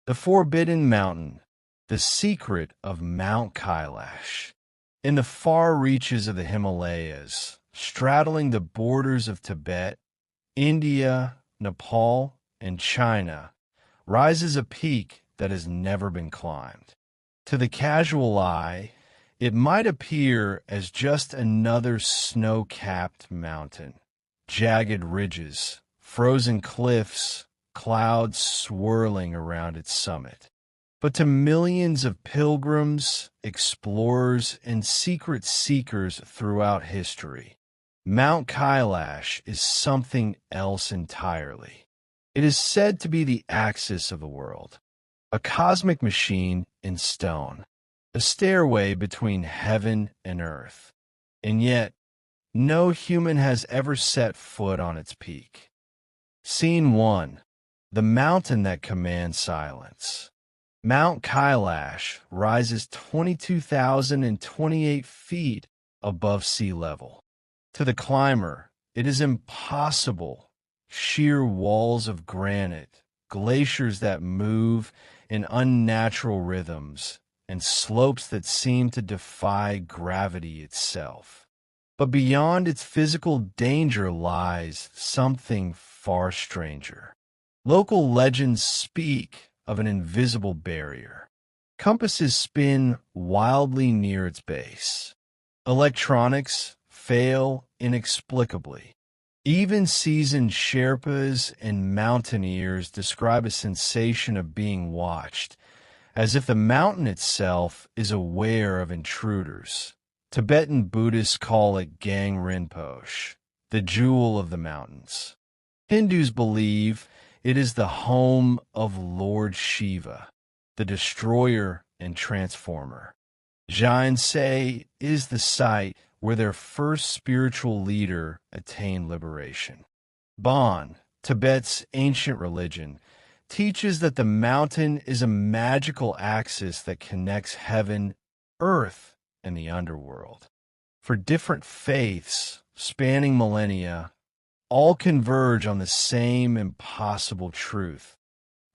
The Forbidden Mountain, the secret of Mount Kailash. In the far reaches of the Himalayas, straddling the borders of Tibet, India, Nepal, and China, rises a peak that has never been climbed. To the casual eye, it might appear as just another snow-capped mountain. Jagged ridges, frozen cliffs, clouds swirling around its summit. But to millions of pilgrims, explorers, and secret seekers throughout history, Mount Kailash is something else entirely. It is said to be the axis of the world, a cosmic machine in stone, a stairway between heaven and earth. And yet, no human has ever set foot on its peak. Scene 1. The mountain that commands silence. Mount Kailash rises 22,028 feet above sea level. To the climber, it is impossible. Sheer walls of granite, glaciers that move in unnatural rhythms, and slopes that seem to defy gravity itself. But beyond its physical danger lies something far stranger. Local legends speak of an invisible barrier. Compasses spin wildly near its base. Electronics fail inexplicably. Even seasoned Sherpas and mountaineers describe a sensation of being watched, as if the mountain itself is aware of intruders. Tibetan Buddhists call it Gang Rinpoche, the jewel of the mountains. Hindus believe it is the home of Lord Shiva, the destroyer and transformer. Jains say it is the site where their first spiritual leader attained liberation. Bon, Tibet's ancient religion, teaches that the mountain is a magical axis that connects heaven, earth, and the underworld. For different faiths, spanning millennia, all converge on the same impossible truth.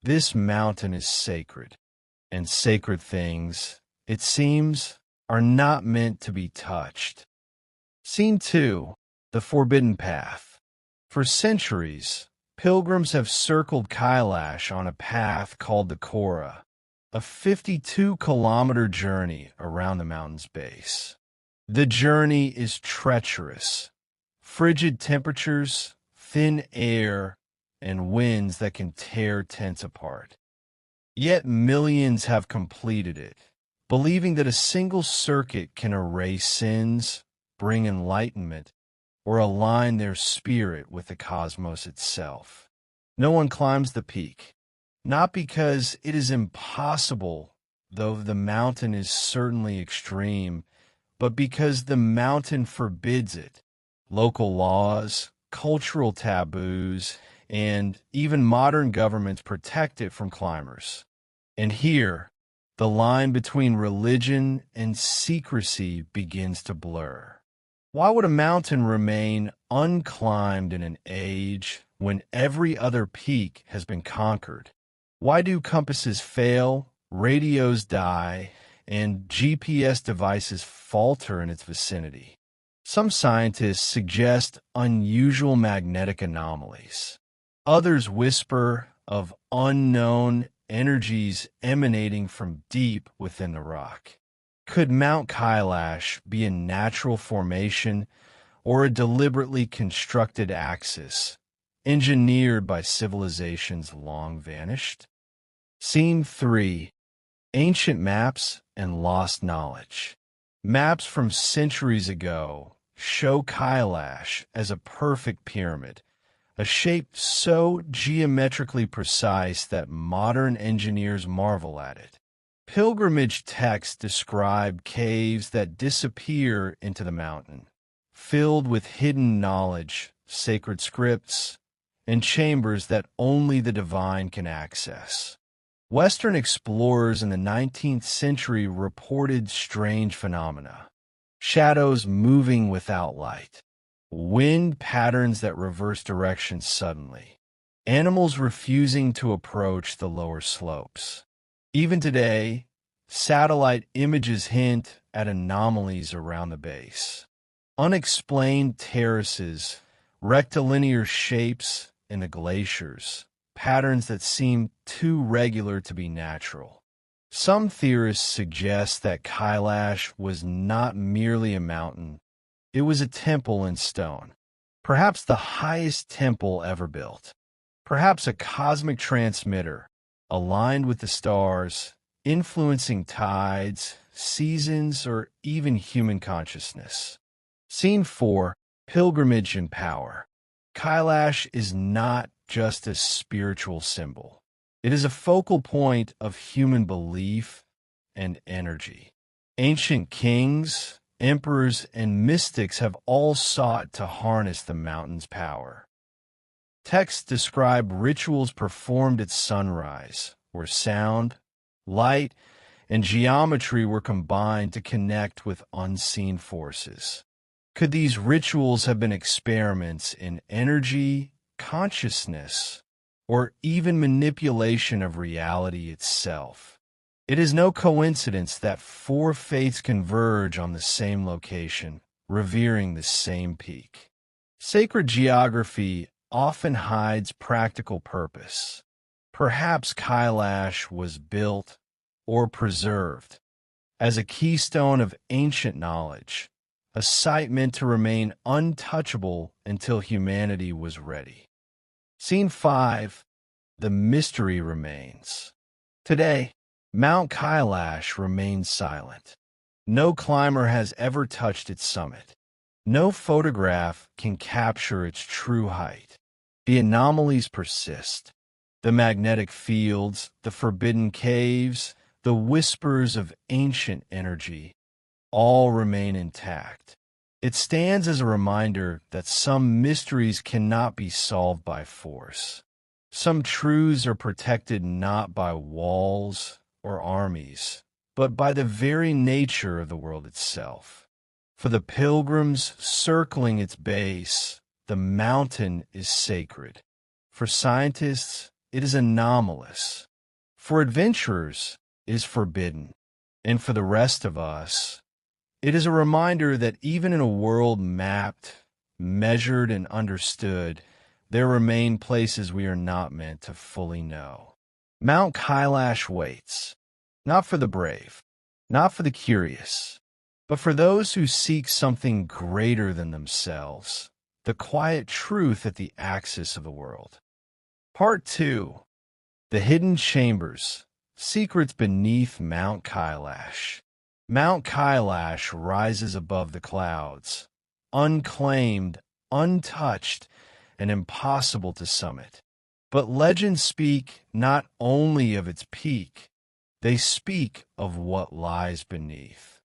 This mountain is sacred, and sacred things, it seems, are not meant to be touched. Scene 2. The Forbidden Path. For centuries, pilgrims have circled Kailash on a path called the Kora, a 52-kilometer journey around the mountain's base. The journey is treacherous. Frigid temperatures, thin air, and winds that can tear tents apart. Yet millions have completed it, believing that a single circuit can erase sins, bring enlightenment, or align their spirit with the cosmos itself. No one climbs the peak, not because it is impossible, though the mountain is certainly extreme, but because the mountain forbids it. Local laws, cultural taboos, and even modern governments protect it from climbers. And here, the line between religion and secrecy begins to blur. Why would a mountain remain unclimbed in an age when every other peak has been conquered? Why do compasses fail, radios die, and GPS devices falter in its vicinity? Some scientists suggest unusual magnetic anomalies. Others whisper of unknown energies emanating from deep within the rock. Could Mount Kailash be a natural formation or a deliberately constructed axis, engineered by civilizations long vanished? Scene 3. Ancient maps and lost knowledge. Maps from centuries ago show Kailash as a perfect pyramid, a shape so geometrically precise that modern engineers marvel at it. Pilgrimage texts describe caves that disappear into the mountain, filled with hidden knowledge, sacred scripts, and chambers that only the divine can access. Western explorers in the 19th century reported strange phenomena: shadows moving without light, wind patterns that reverse direction suddenly, animals refusing to approach the lower slopes. Even today, satellite images hint at anomalies around the base. Unexplained terraces, rectilinear shapes in the glaciers, patterns that seem too regular to be natural. Some theorists suggest that Kailash was not merely a mountain, it was a temple in stone, perhaps the highest temple ever built, perhaps a cosmic transmitter aligned with the stars, influencing tides, seasons, or even human consciousness. Scene 4, Pilgrimage and Power. Kailash is not just a spiritual symbol. It is a focal point of human belief and energy. Ancient kings, emperors, and mystics have all sought to harness the mountain's power. Texts describe rituals performed at sunrise, where sound, light, and geometry were combined to connect with unseen forces. Could these rituals have been experiments in energy, consciousness, or even manipulation of reality itself? It is no coincidence that four faiths converge on the same location, revering the same peak. Sacred geography often hides practical purpose. Perhaps Kailash was built or preserved as a keystone of ancient knowledge, a site meant to remain untouchable until humanity was ready. Scene 5, The Mystery Remains. Today, Mount Kailash remains silent. No climber has ever touched its summit. No photograph can capture its true height. The anomalies persist. The magnetic fields, the forbidden caves, the whispers of ancient energy, all remain intact. It stands as a reminder that some mysteries cannot be solved by force. Some truths are protected not by walls or armies, but by the very nature of the world itself. For the pilgrims circling its base, the mountain is sacred. For scientists, it is anomalous. For adventurers, it is forbidden. And for the rest of us, it is a reminder that even in a world mapped, measured, and understood, there remain places we are not meant to fully know. Mount Kailash waits, not for the brave, not for the curious, but for those who seek something greater than themselves, the quiet truth at the axis of the world. Part 2. The Hidden Chambers, Secrets Beneath Mount Kailash. Mount Kailash rises above the clouds, unclaimed, untouched, and impossible to summit. But legends speak not only of its peak, they speak of what lies beneath.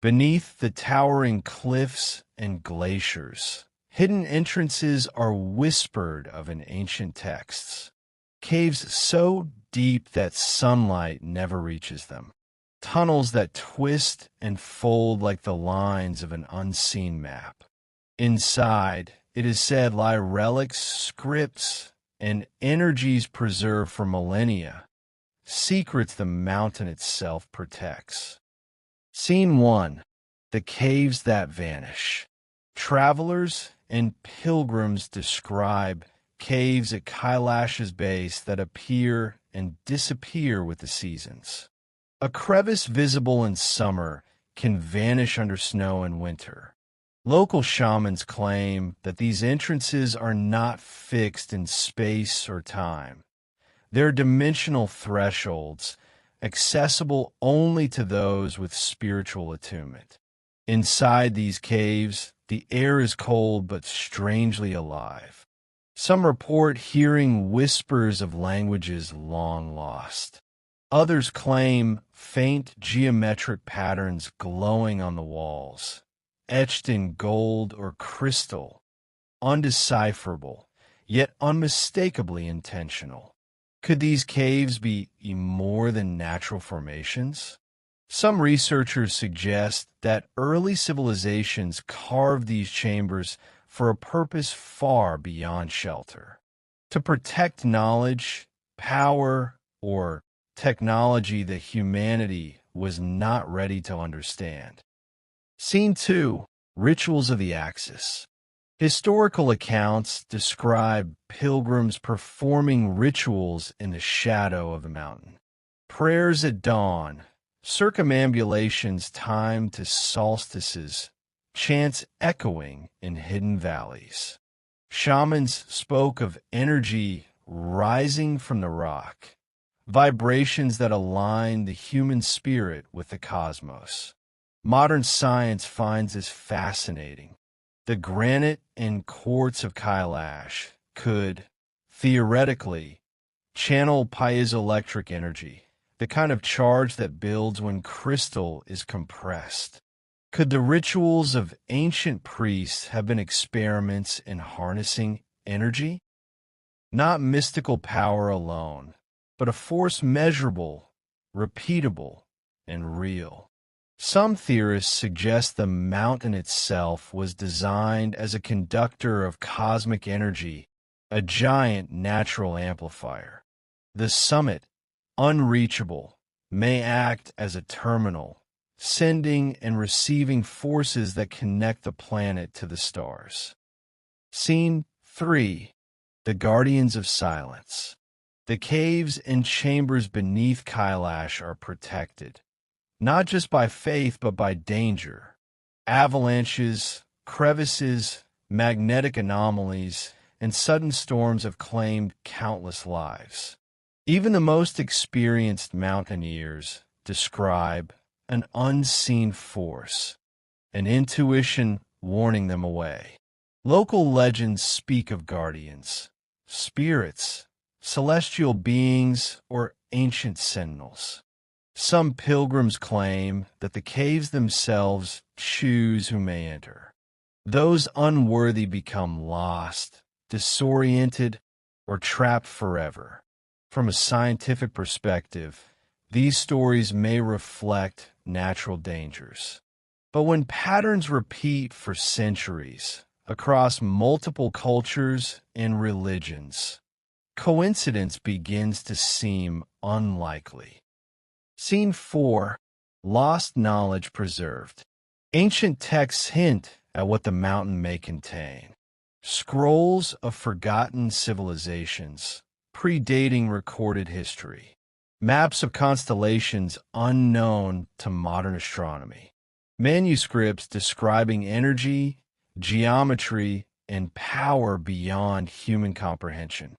Beneath the towering cliffs and glaciers, hidden entrances are whispered of in ancient texts. Caves so deep that sunlight never reaches them. Tunnels that twist and fold like the lines of an unseen map. Inside, it is said, lie relics, scripts, and energies preserved for millennia, secrets the mountain itself protects. Scene 1. The Caves That Vanish. Travelers and pilgrims describe caves at Kailash's base that appear and disappear with the seasons. A crevice visible in summer can vanish under snow in winter. Local shamans claim that these entrances are not fixed in space or time. They're dimensional thresholds, accessible only to those with spiritual attunement. Inside these caves, the air is cold but strangely alive. Some report hearing whispers of languages long lost. Others claim faint geometric patterns glowing on the walls, etched in gold or crystal, undecipherable, yet unmistakably intentional. Could these caves be more than natural formations? Some researchers suggest that early civilizations carved these chambers for a purpose far beyond shelter. to protect knowledge, power, or technology that humanity was not ready to understand. Scene 2. Rituals of the Axis. Historical accounts describe pilgrims performing rituals in the shadow of the mountain. Prayers at dawn, circumambulations timed to solstices, chants echoing in hidden valleys. Shamans spoke of energy rising from the rock, vibrations that align the human spirit with the cosmos. Modern science finds this fascinating. The granite and quartz of Kailash could, theoretically, channel piezoelectric energy, the kind of charge that builds when crystal is compressed. Could the rituals of ancient priests have been experiments in harnessing energy? Not mystical power alone, but a force measurable, repeatable, and real. Some theorists suggest the mountain itself was designed as a conductor of cosmic energy, a giant natural amplifier. The summit, unreachable, may act as a terminal, sending and receiving forces that connect the planet to the stars. Scene 3. The Guardians of Silence. The caves and chambers beneath Kailash are protected, not just by faith but by danger. Avalanches, crevices, magnetic anomalies, and sudden storms have claimed countless lives. Even the most experienced mountaineers describe an unseen force, an intuition warning them away. Local legends speak of guardians, spirits, celestial beings, or ancient sentinels. Some pilgrims claim that the caves themselves choose who may enter. Those unworthy become lost, disoriented, or trapped forever. From a scientific perspective, these stories may reflect natural dangers. But when patterns repeat for centuries, across multiple cultures and religions, coincidence begins to seem unlikely. Scene 4. Lost knowledge preserved. Ancient texts hint at what the mountain may contain. Scrolls of forgotten civilizations, predating recorded history. Maps of constellations unknown to modern astronomy. Manuscripts describing energy, geometry, and power beyond human comprehension.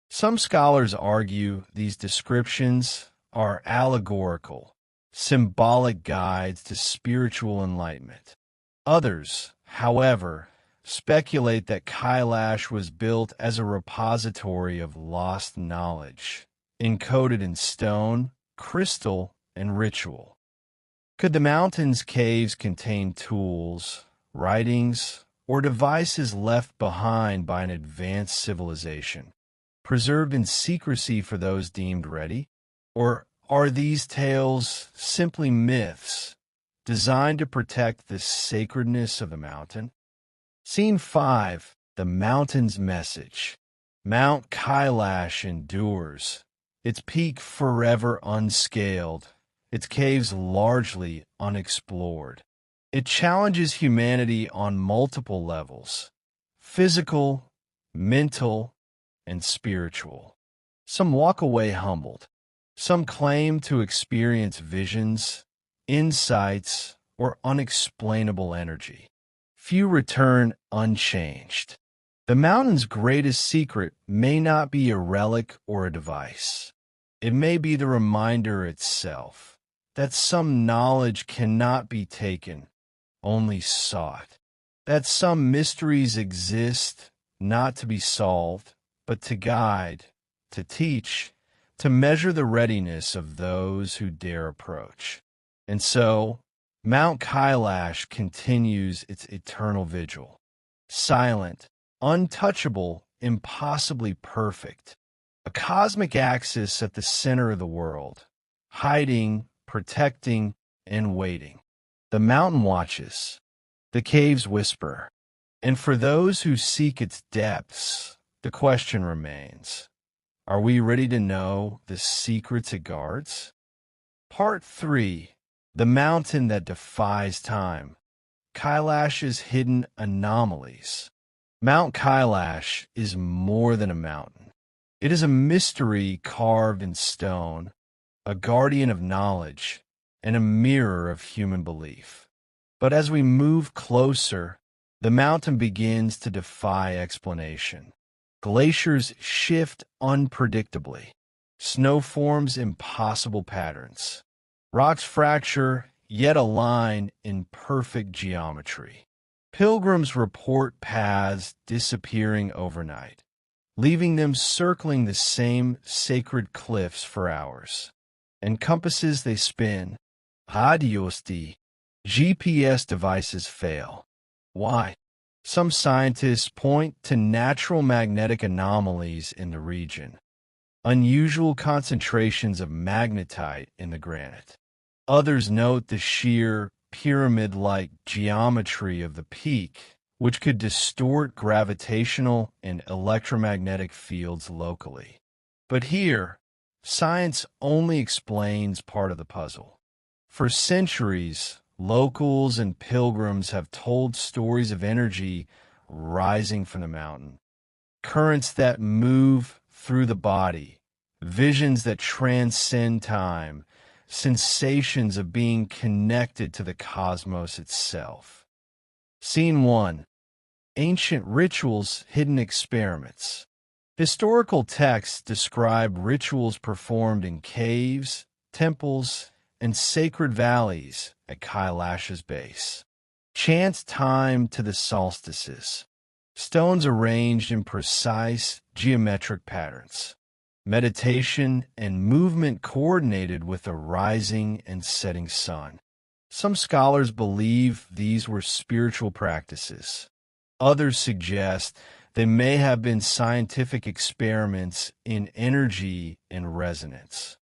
Some scholars argue these descriptions are allegorical, symbolic guides to spiritual enlightenment. Others, however, speculate that Kailash was built as a repository of lost knowledge, encoded in stone, crystal, and ritual. Could the mountain's caves contain tools, writings, or devices left behind by an advanced civilization, preserved in secrecy for those deemed ready? Or are these tales simply myths designed to protect the sacredness of the mountain? Scene 5. The mountain's message. Mount Kailash endures, its peak forever unscaled, its caves largely unexplored. It challenges humanity on multiple levels: physical, mental, and spiritual. Some walk away humbled. Some claim to experience visions, insights, or unexplainable energy. Few return unchanged. The mountain's greatest secret may not be a relic or a device. It may be the reminder itself that some knowledge cannot be taken, only sought. That some mysteries exist not to be solved, but to guide, to teach, to measure the readiness of those who dare approach. And so, Mount Kailash continues its eternal vigil. Silent, untouchable, impossibly perfect. A cosmic axis at the center of the world, hiding, protecting, and waiting. The mountain watches, the caves whisper, and for those who seek its depths, The question remains, are we ready to know the secrets it guards? Part 3. The Mountain That Defies Time. Kailash's Hidden Anomalies. Mount Kailash is more than a mountain. It is a mystery carved in stone, a guardian of knowledge, and a mirror of human belief. But as we move closer, the mountain begins to defy explanation. Glaciers shift unpredictably. Snow forms impossible patterns. Rocks fracture, yet align in perfect geometry. Pilgrims report paths disappearing overnight, leaving them circling the same sacred cliffs for hours. And compasses they spin, Hadiosti, GPS devices fail. Why? Some scientists point to natural magnetic anomalies in the region, unusual concentrations of magnetite in the granite. Others note the sheer pyramid-like geometry of the peak, which could distort gravitational and electromagnetic fields locally. But here, science only explains part of the puzzle. For centuries, locals and pilgrims have told stories of energy rising from the mountain, currents that move through the body, visions that transcend time, sensations of being connected to the cosmos itself. Scene 1. Ancient rituals, hidden experiments. Historical texts describe rituals performed in caves, temples, and sacred valleys at Kailash's base. Chants timed to the solstices. Stones arranged in precise geometric patterns. Meditation and movement coordinated with a rising and setting sun. Some scholars believe these were spiritual practices. Others suggest they may have been scientific experiments in energy and resonance.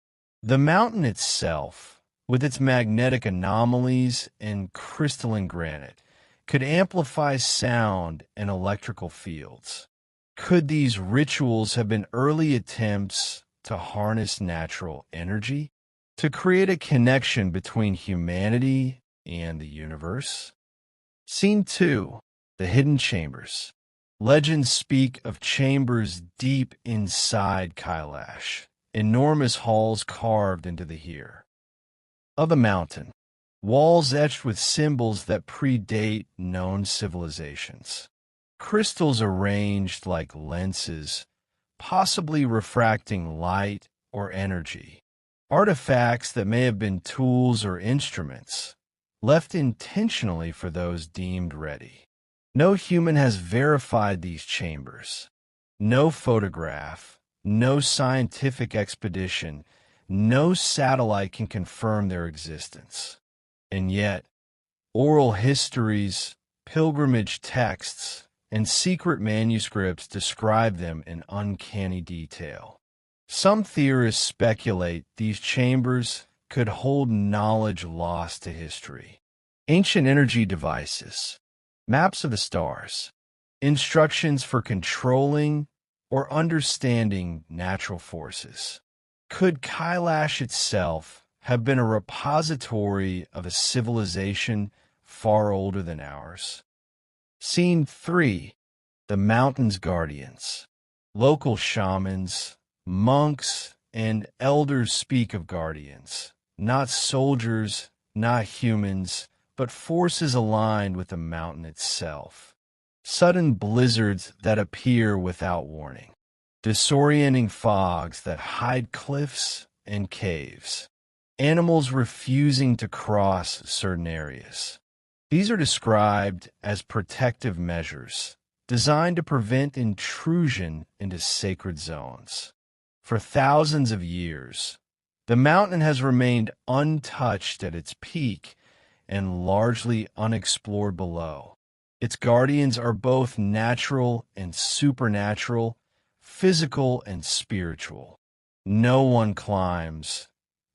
The mountain itself, with its magnetic anomalies and crystalline granite, could amplify sound and electrical fields. Could these rituals have been early attempts to harness natural energy, to create a connection between humanity and the universe? Scene 2. The Hidden Chambers. Legends speak of chambers deep inside Kailash, enormous halls carved into of the mountain, walls etched with symbols that predate known civilizations. Crystals arranged like lenses, possibly refracting light or energy. Artifacts that may have been tools or instruments, left intentionally for those deemed ready. No human has verified these chambers. No photograph, no scientific expedition, no satellite can confirm their existence. And yet, oral histories, pilgrimage texts, and secret manuscripts describe them in uncanny detail. Some theorists speculate these chambers could hold knowledge lost to history. Ancient energy devices, maps of the stars, instructions for controlling or understanding natural forces. Could Kailash itself have been a repository of a civilization far older than ours? Scene 3. The Mountain's Guardians. Local shamans, monks, and elders speak of guardians, not soldiers, not humans, but forces aligned with the mountain itself. Sudden blizzards that appear without warning. Disorienting fogs that hide cliffs and caves. Animals refusing to cross certain areas. These are described as protective measures, designed to prevent intrusion into sacred zones. For thousands of years, the mountain has remained untouched at its peak and largely unexplored below. Its guardians are both natural and supernatural, physical and spiritual. No one climbs,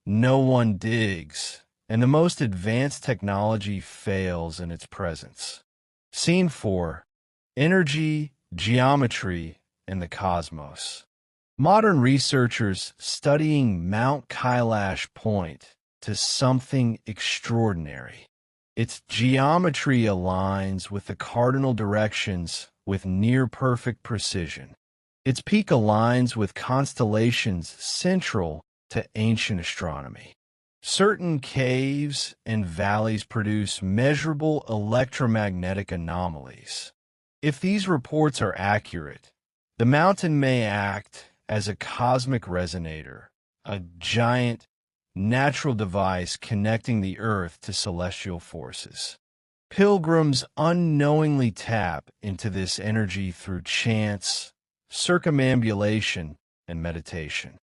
no one digs, and the most advanced technology fails in its presence. Scene 4. Energy, geometry, and the cosmos. Modern researchers studying Mount Kailash point to something extraordinary. Its geometry aligns with the cardinal directions with near-perfect precision. Its peak aligns with constellations central to ancient astronomy. Certain caves and valleys produce measurable electromagnetic anomalies. If these reports are accurate, the mountain may act as a cosmic resonator, a giant natural device connecting the Earth to celestial forces. Pilgrims unknowingly tap into this energy through chants, circumambulation, and meditation.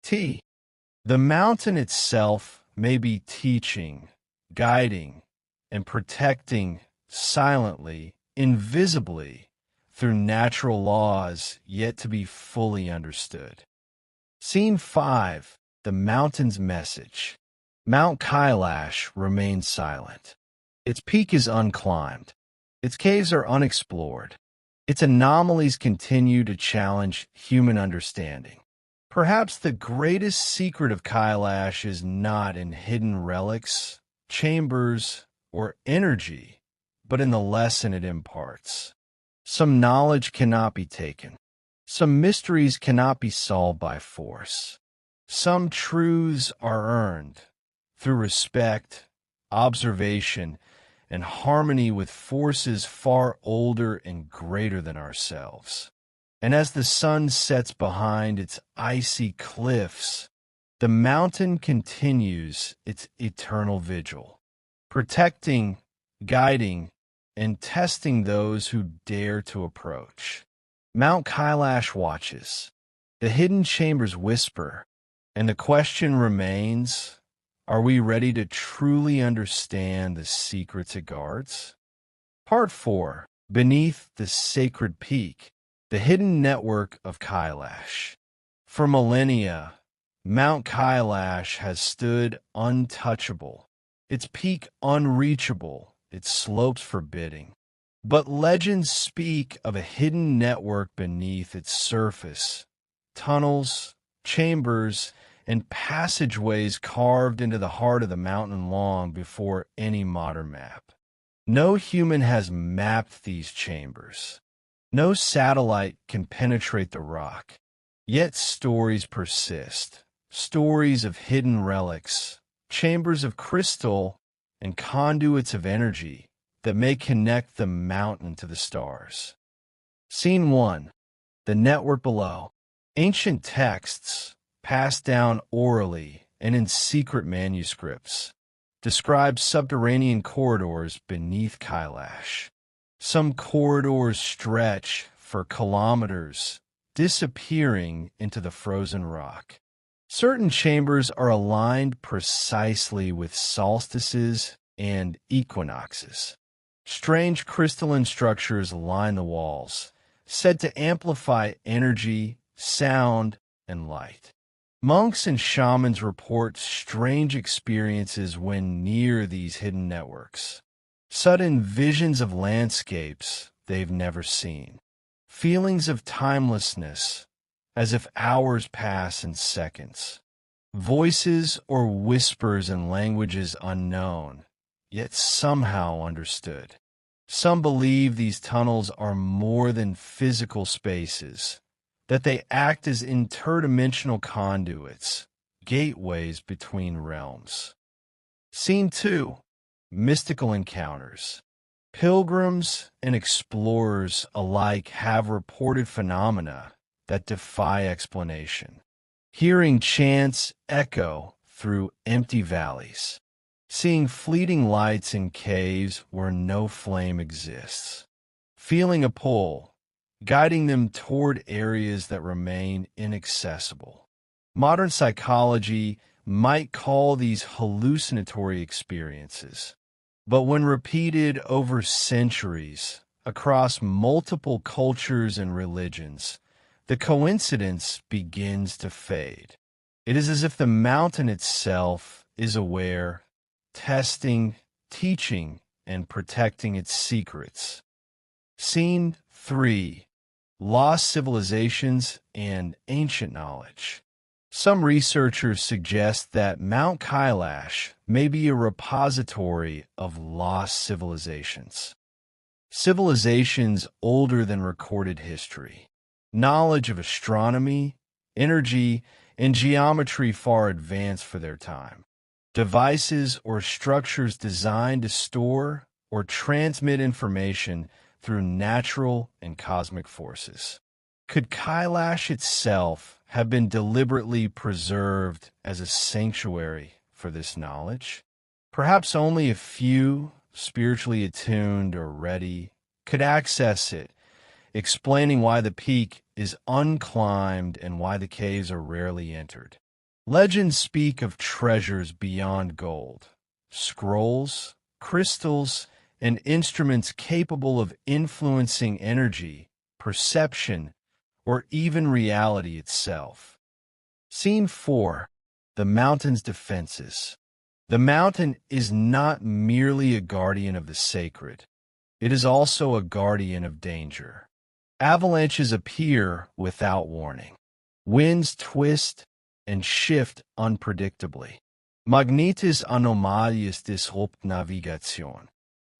The mountain itself may be teaching, guiding, and protecting silently, invisibly, through natural laws yet to be fully understood. Scene 5. The mountain's message. Mount Kailash remains silent. Its peak is unclimbed. Its caves are unexplored. Its anomalies continue to challenge human understanding. Perhaps the greatest secret of Kailash is not in hidden relics, chambers, or energy, but in the lesson it imparts. Some knowledge cannot be taken. Some mysteries cannot be solved by force. Some truths are earned through respect, observation, and harmony with forces far older and greater than ourselves. And as the sun sets behind its icy cliffs, the mountain continues its eternal vigil, protecting, guiding, and testing those who dare to approach. Mount Kailash watches. The hidden chambers whisper, and the question remains, are we ready to truly understand the secrets it guards? Part 4. Beneath the Sacred Peak, the hidden network of Kailash. For millennia, Mount Kailash has stood untouchable, its peak unreachable, its slopes forbidding. But legends speak of a hidden network beneath its surface, tunnels, chambers, and passageways carved into the heart of the mountain long before any modern map. No human has mapped these chambers. No satellite can penetrate the rock. Yet stories persist. Stories of hidden relics, chambers of crystal, and conduits of energy that may connect the mountain to the stars. Scene 1. The network below. Ancient texts, passed down orally and in secret manuscripts, describe subterranean corridors beneath Kailash. Some corridors stretch for kilometers, disappearing into the frozen rock. Certain chambers are aligned precisely with solstices and equinoxes. Strange crystalline structures line the walls, said to amplify energy, sound, and light. Monks and shamans report strange experiences when near these hidden networks. Sudden visions of landscapes they've never seen. Feelings of timelessness, as if hours pass in seconds. Voices or whispers in languages unknown, yet somehow understood. Some believe these tunnels are more than physical spaces, that they act as interdimensional conduits, gateways between realms. Scene 2. Mystical encounters. Pilgrims and explorers alike have reported phenomena that defy explanation. Hearing chants echo through empty valleys. Seeing fleeting lights in caves where no flame exists. Feeling a pull, guiding them toward areas that remain inaccessible. Modern psychology might call these hallucinatory experiences, but when repeated over centuries, across multiple cultures and religions, the coincidence begins to fade. It is as if the mountain itself is aware, testing, teaching, and protecting its secrets. Scene 3. lost civilizations, and ancient knowledge. Some researchers suggest that Mount Kailash may be a repository of lost civilizations. Civilizations older than recorded history. Knowledge of astronomy, energy, and geometry far advanced for their time. Devices or structures designed to store or transmit information through natural and cosmic forces. Could Kailash itself have been deliberately preserved as a sanctuary for this knowledge? Perhaps only a few, spiritually attuned or ready, could access it, explaining why the peak is unclimbed and why the caves are rarely entered. Legends speak of treasures beyond gold, scrolls, crystals, and instruments capable of influencing energy, perception, or even reality itself. Scene 4. The mountain's defenses. The mountain is not merely a guardian of the sacred. It is also a guardian of danger. Avalanches appear without warning. Winds twist and shift unpredictably. Magnetis anomalias disrupt navigation.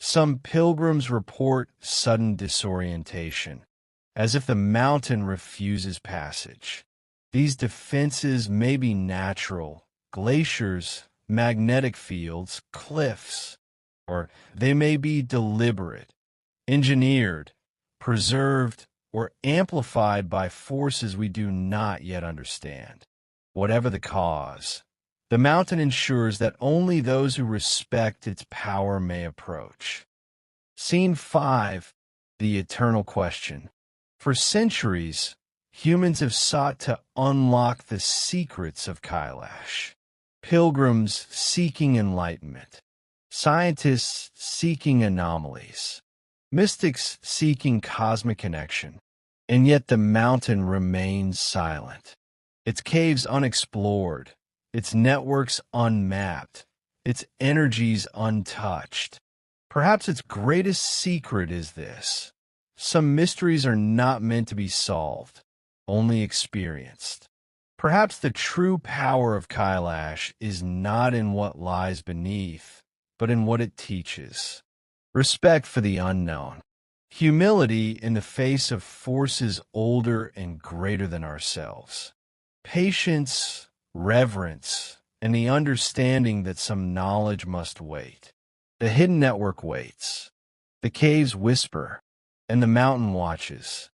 Some pilgrims report sudden disorientation, as if the mountain refuses passage. These defenses may be natural, glaciers, magnetic fields, cliffs, or they may be deliberate, engineered, preserved, or amplified by forces we do not yet understand. Whatever the cause, the mountain ensures that only those who respect its power may approach. Scene 5. The eternal question. For centuries, humans have sought to unlock the secrets of Kailash. Pilgrims seeking enlightenment, scientists seeking anomalies, mystics seeking cosmic connection, and yet the mountain remains silent. Its caves unexplored, its networks unmapped, its energies untouched. Perhaps its greatest secret is this: some mysteries are not meant to be solved, only experienced. Perhaps the true power of Kailash is not in what lies beneath, but in what it teaches. Respect for the unknown. Humility in the face of forces older and greater than ourselves. Patience, reverence, and the understanding that some knowledge must wait. The hidden network waits. The caves whisper, and the mountain watches.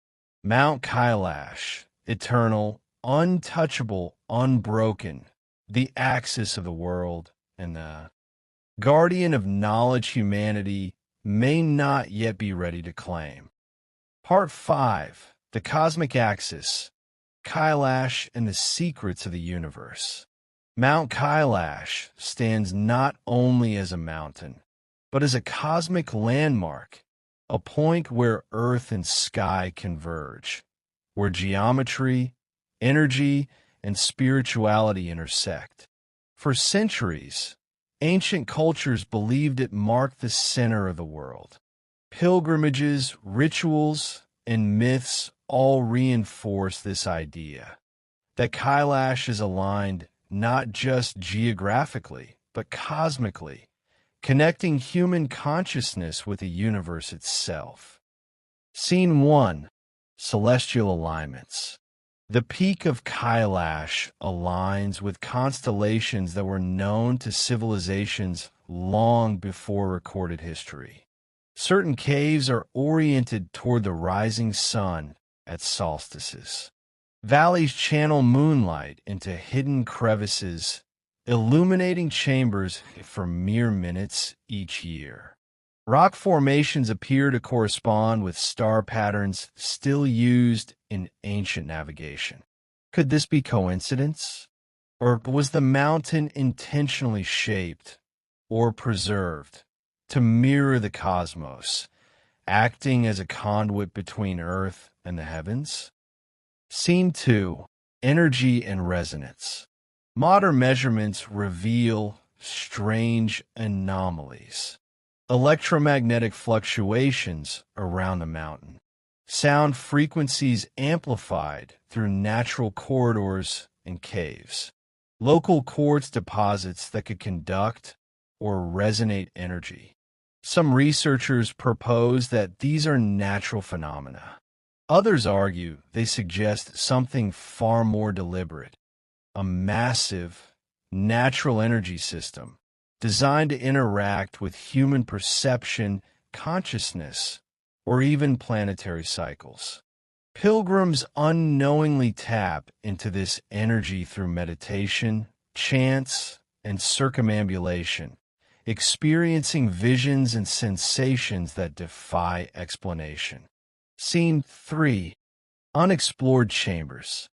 Mount Kailash, eternal, untouchable, unbroken, the axis of the world, and the guardian of knowledge humanity may not yet be ready to claim. Part 5. The Cosmic Axis, Kailash and the Secrets of the Universe. Mount Kailash stands not only as a mountain, but as a cosmic landmark, a point where earth and sky converge, where geometry, energy, and spirituality intersect. For centuries, ancient cultures believed it marked the center of the world. Pilgrimages, rituals, and myths all reinforce this idea that Kailash is aligned not just geographically, but cosmically, connecting human consciousness with the universe itself. Scene 1. Celestial Alignments. The peak of Kailash aligns with constellations that were known to civilizations long before recorded history. Certain caves are oriented toward the rising sun at solstices. Valleys channel moonlight into hidden crevices, illuminating chambers for mere minutes each year. Rock formations appear to correspond with star patterns still used in ancient navigation. Could this be coincidence? Or was the mountain intentionally shaped or preserved to mirror the cosmos, acting as a conduit between Earth and the heavens? Scene 2. Energy and Resonance. Modern measurements reveal strange anomalies. Electromagnetic fluctuations around the mountain. sound frequencies amplified through natural corridors and caves, local quartz deposits that could conduct or resonate energy. Some researchers propose that these are natural phenomena. Others argue they suggest something far more deliberate, a massive, natural energy system designed to interact with human perception, consciousness, or even planetary cycles. Pilgrims unknowingly tap into this energy through meditation, chants, and circumambulation, experiencing visions and sensations that defy explanation. Scene 3. Unexplored chambers.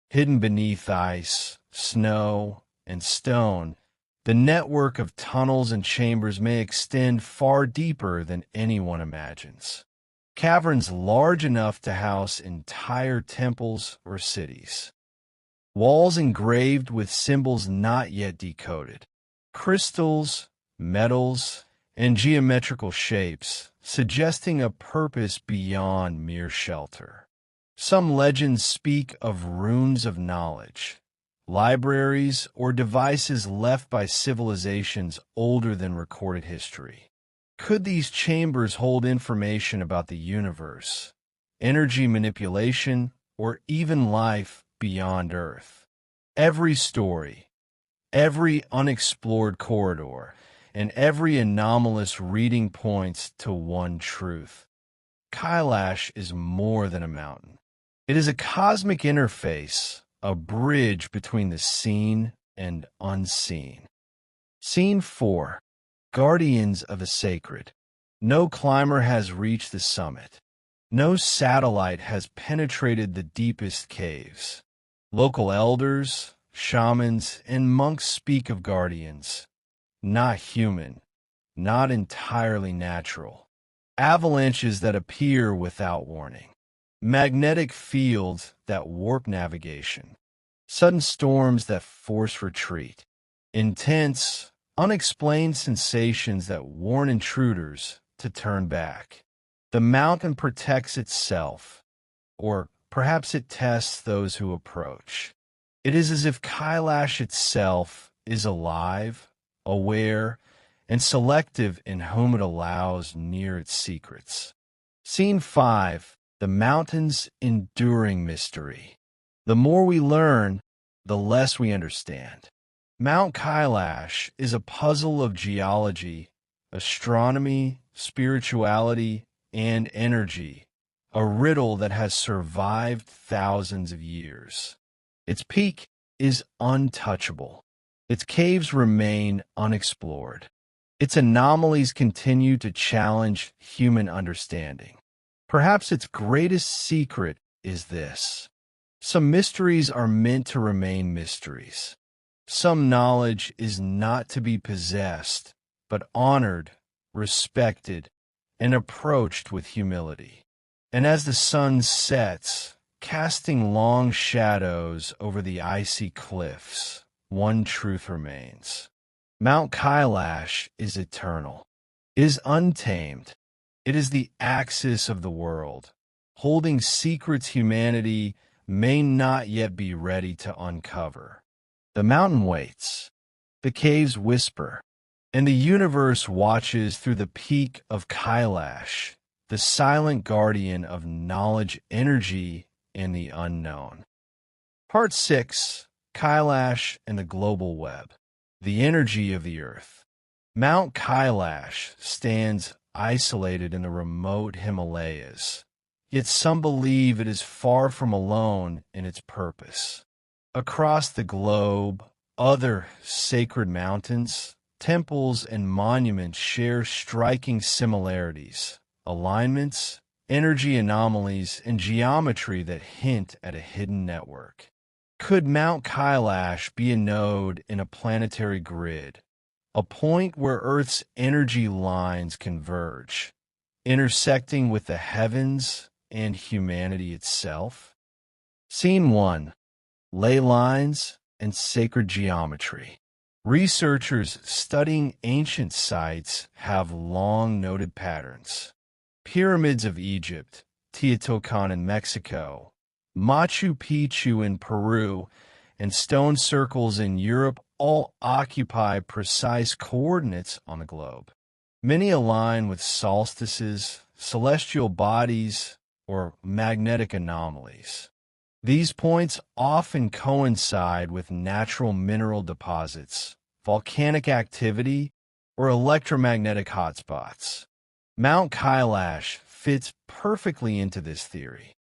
Hidden beneath ice, snow, and stone, the network of tunnels and chambers may extend far deeper than anyone imagines. Caverns large enough to house entire temples or cities. Walls engraved with symbols not yet decoded. Crystals, metals, and geometrical shapes, suggesting a purpose beyond mere shelter. Some legends speak of runes of knowledge, libraries, or devices left by civilizations older than recorded history. Could these chambers hold information about the universe, energy manipulation, or even life beyond Earth? Every story, every unexplored corridor, and every anomalous reading points to one truth. Kailash is more than a mountain. It is a cosmic interface, a bridge between the seen and unseen. Scene 4. Guardians of the Sacred. No climber has reached the summit. No satellite has penetrated the deepest caves. Local elders, shamans, and monks speak of guardians. Not human, not entirely natural. Avalanches that appear without warning. Magnetic fields that warp navigation. Sudden storms that force retreat. Intense, unexplained sensations that warn intruders to turn back. The mountain protects itself, or perhaps it tests those who approach. It is as if Kailash itself is alive, aware, and selective in whom it allows near its secrets. Scene 5. The mountain's enduring mystery. The more we learn, the less we understand. Mount Kailash is a puzzle of geology, astronomy, spirituality, and energy, a riddle that has survived thousands of years. Its peak is untouchable. Its caves remain unexplored. Its anomalies continue to challenge human understanding. Perhaps its greatest secret is this: some mysteries are meant to remain mysteries. Some knowledge is not to be possessed, but honored, respected, and approached with humility. And as the sun sets, casting long shadows over the icy cliffs, one truth remains. Mount Kailash is eternal. It is untamed. It is the axis of the world, holding secrets humanity may not yet be ready to uncover. The mountain waits, the caves whisper, and the universe watches through the peak of Kailash, the silent guardian of knowledge, energy, and the unknown. Part 6. Kailash and the Global Web. The energy of the Earth. Mount Kailash stands isolated in the remote Himalayas, yet some believe it is far from alone in its purpose. Across the globe, other sacred mountains, temples, and monuments share striking similarities, alignments, energy anomalies, and geometry that hint at a hidden network. Could Mount Kailash be a node in a planetary grid, a point where Earth's energy lines converge, intersecting with the heavens and humanity itself? Scene 1. Ley lines and sacred geometry. Researchers studying ancient sites have long noted patterns. Pyramids of Egypt, Teotihuacan in Mexico, Machu Picchu in Peru, and stone circles in Europe all occupy precise coordinates on the globe. Many align with solstices, celestial bodies, or magnetic anomalies. These points often coincide with natural mineral deposits, volcanic activity, or electromagnetic hotspots. Mount Kailash fits perfectly into this theory.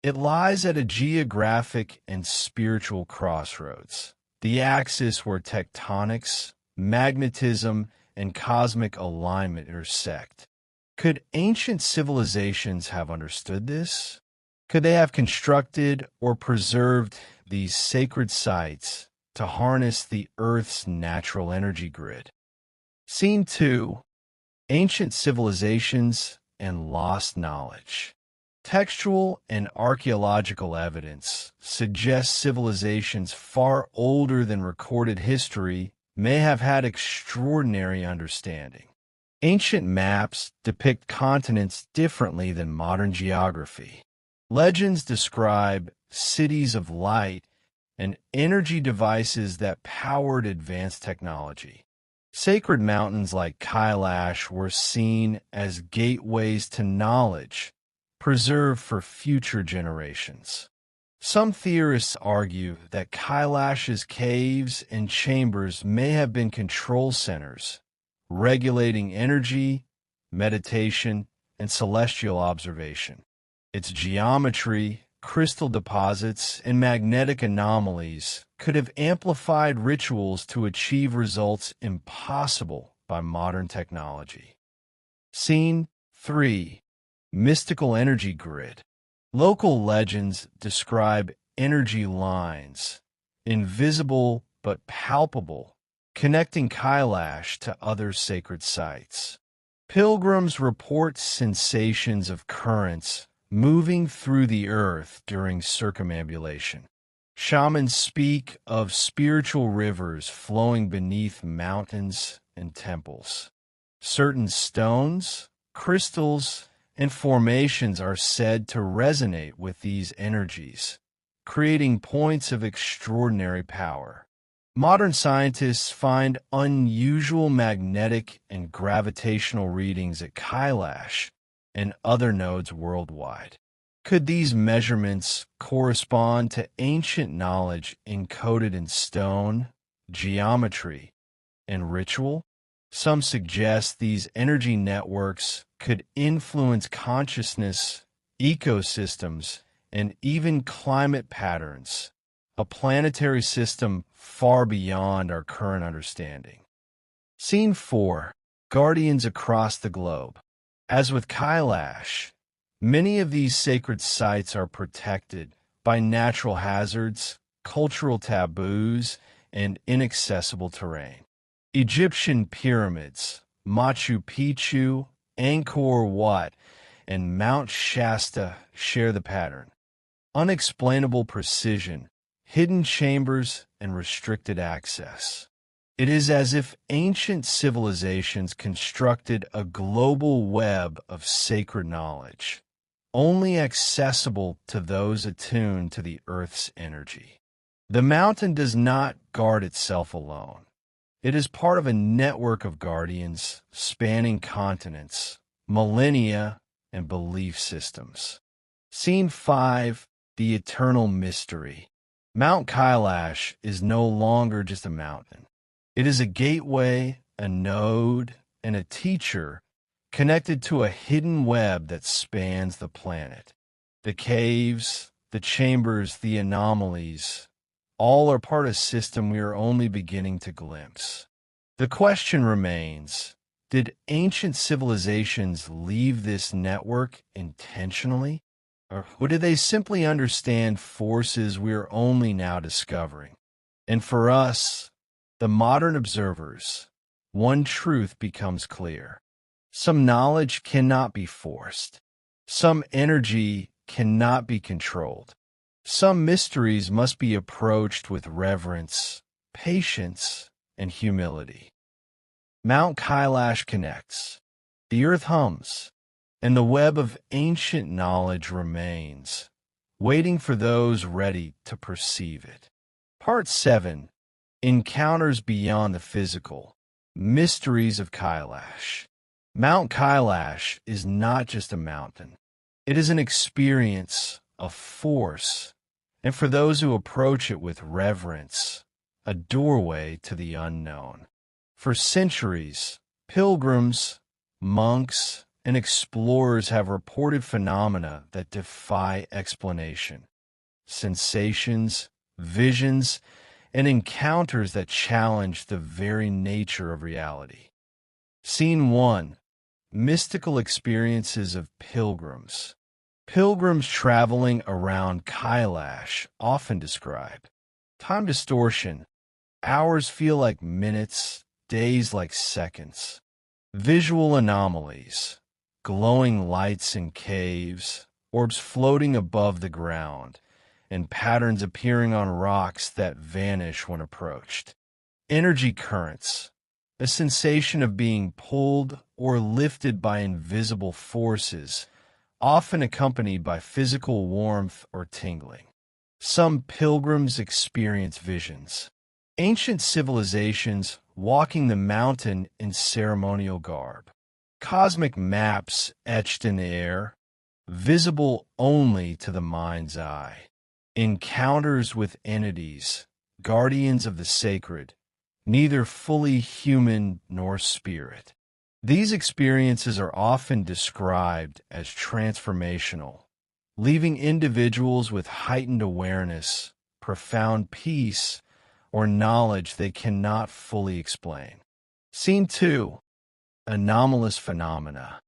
It lies at a geographic and spiritual crossroads, the axis where tectonics, magnetism, and cosmic alignment intersect. Could ancient civilizations have understood this? Could they have constructed or preserved these sacred sites to harness the Earth's natural energy grid? Scene 2. Ancient Civilizations and Lost Knowledge. Textual and archaeological evidence suggests civilizations far older than recorded history may have had extraordinary understanding. Ancient maps depict continents differently than modern geography. Legends describe cities of light and energy devices that powered advanced technology. Sacred mountains like Kailash were seen as gateways to knowledge, preserved for future generations. Some theorists argue that Kailash's caves and chambers may have been control centers, regulating energy, meditation, and celestial observation. Its geometry, crystal deposits, and magnetic anomalies could have amplified rituals to achieve results impossible by modern technology. Scene 3. Mystical Energy Grid. Local legends describe energy lines, invisible but palpable, connecting Kailash to other sacred sites. Pilgrims report sensations of currents moving through the earth during circumambulation. Shamans speak of spiritual rivers flowing beneath mountains and temples. Certain stones, crystals, and formations are said to resonate with these energies, creating points of extraordinary power. Modern scientists find unusual magnetic and gravitational readings at Kailash and other nodes worldwide. Could these measurements correspond to ancient knowledge encoded in stone, geometry, and ritual? Some suggest these energy networks could influence consciousness, ecosystems, and even climate patterns, a planetary system far beyond our current understanding. Scene 4. Guardians across the globe. As with Kailash, many of these sacred sites are protected by natural hazards, cultural taboos, and inaccessible terrain. Egyptian pyramids, Machu Picchu, Angkor Wat, and Mount Shasta share the pattern. Unexplainable precision, hidden chambers, and restricted access. It is as if ancient civilizations constructed a global web of sacred knowledge, only accessible to those attuned to the Earth's energy. The mountain does not guard itself alone. It is part of a network of guardians spanning continents, millennia, and belief systems. Scene 5. The Eternal Mystery. Mount Kailash is no longer just a mountain. It is a gateway, a node, and a teacher connected to a hidden web that spans the planet. The caves, the chambers, the anomalies, all are part of a system we are only beginning to glimpse. The question remains, did ancient civilizations leave this network intentionally? Or did they simply understand forces we are only now discovering? And for us, the modern observers, one truth becomes clear. Some knowledge cannot be forced. Some energy cannot be controlled. Some mysteries must be approached with reverence, patience, and humility. Mount Kailash connects. The earth hums. and the web of ancient knowledge remains, waiting for those ready to perceive it. Part 7. Encounters Beyond the Physical. Mysteries of Kailash. Mount Kailash is not just a mountain. It is an experience, a force, and for those who approach it with reverence, a doorway to the unknown. For centuries, pilgrims, monks, and explorers have reported phenomena that defy explanation. Sensations, visions, and encounters that challenge the very nature of reality. Scene 1. Mystical experiences of pilgrims. Pilgrims traveling around Kailash often describe time distortion. Hours feel like minutes, days like seconds. Visual anomalies. Glowing lights in caves, orbs floating above the ground, and patterns appearing on rocks that vanish when approached. Energy currents. A sensation of being pulled or lifted by invisible forces, often accompanied by physical warmth or tingling. Some pilgrims experience visions. Ancient civilizations walking the mountain in ceremonial garb. Cosmic maps etched in the air, visible only to the mind's eye. Encounters with entities, guardians of the sacred, neither fully human nor spirit. These experiences are often described as transformational, leaving individuals with heightened awareness, profound peace, or knowledge they cannot fully explain. Scene 2. Anomalous phenomena.